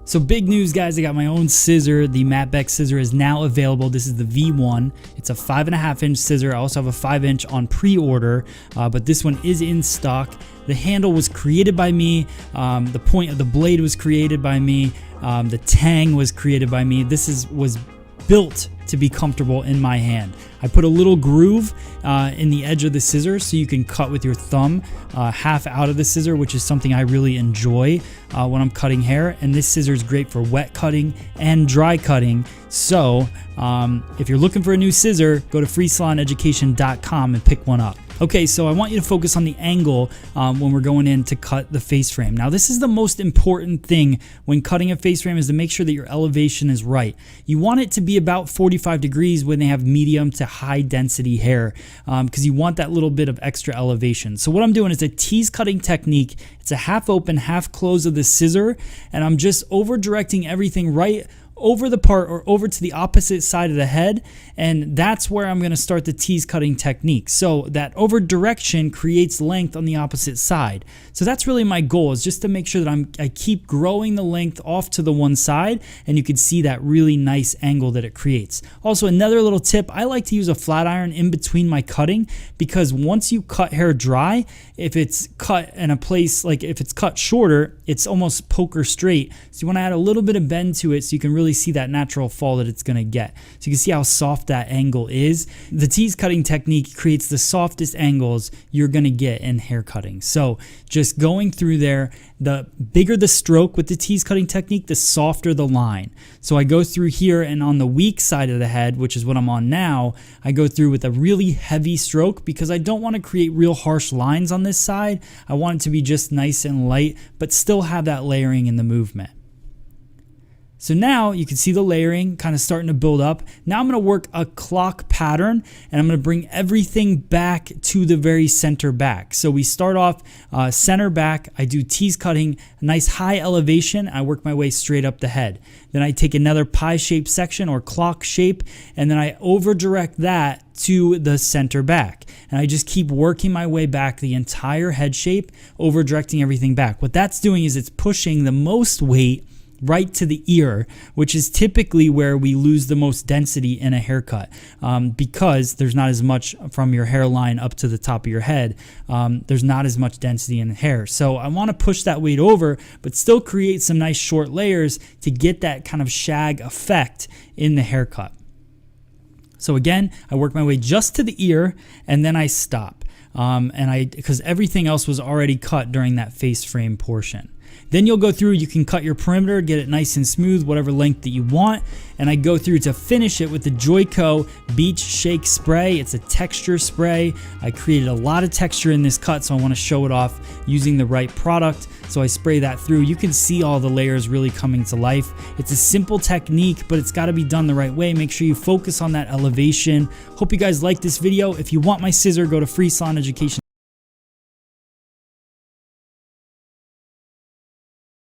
So big news, guys, I got my own scissor. The Matt Beck scissor is now available. This is the V1. It's a 5.5-inch scissor. I also have a 5-inch on pre-order, but this one is in stock. The handle was created by me. The point of the blade was created by me. The tang was created by me. This was built to be comfortable in my hand. I put a little groove in the edge of the scissor so you can cut with your thumb half out of the scissor, which is something I really enjoy when I'm cutting hair. And this scissor is great for wet cutting and dry cutting. So if you're looking for a new scissor, go to freesaloneducation.com and pick one up. Okay, so I want you to focus on the angle when we're going in to cut the face frame. Now, this is the most important thing when cutting a face frame, is to make sure that your elevation is right. You want it to be about 45 degrees when they have medium to high density hair, because you want that little bit of extra elevation. So what I'm doing is a tease cutting technique. It's a half open, half close of the scissor, and I'm just over directing everything right over the part or over to the opposite side of the head, and that's where I'm going to start the tease cutting technique. So that over direction creates length on the opposite side. So that's really my goal, is just to make sure that I keep growing the length off to the one side, and you can see that really nice angle that it creates. Also, another little tip, I like to use a flat iron in between my cutting, because once you cut hair dry, if it's cut in a place, like if it's cut shorter, it's almost poker straight. So you want to add a little bit of bend to it so you can really see that natural fall that it's going to get. So you can see how soft that angle is. The tease cutting technique creates the softest angles you're going to get in hair cutting. So just going through there, the bigger the stroke with the tease cutting technique, the softer the line. So I go through here, and on the weak side of the head, which is what I'm on now, I go through with a really heavy stroke, because I don't want to create real harsh lines on this side. I want it to be just nice and light, but still have that layering in the movement. So now you can see the layering kind of starting to build up. Now I'm going to work a clock pattern, and I'm going to bring everything back to the very center back. So we start off center back. I do tease cutting, a nice high elevation. I work my way straight up the head. Then I take another pie shape section or clock shape, and then I over direct that to the center back. And I just keep working my way back the entire head shape, over directing everything back. What that's doing is it's pushing the most weight right to the ear, which is typically where we lose the most density in a haircut, because there's not as much from your hairline up to the top of your head. There's not as much density in the hair. So I want to push that weight over, but still create some nice short layers to get that kind of shag effect in the haircut. So again, I work my way just to the ear, and then I stop. Because everything else was already cut during that face frame portion. Then you'll go through, you can cut your perimeter, get it nice and smooth, whatever length that you want. And I go through to finish it with the Joico Beach Shake Spray. It's a texture spray. I created a lot of texture in this cut, so I want to show it off using the right product. So I spray that through. You can see all the layers really coming to life. It's a simple technique, but it's got to be done the right way. Make sure you focus on that elevation. Hope you guys like this video. If you want my scissor, go to freesaloneducation.com.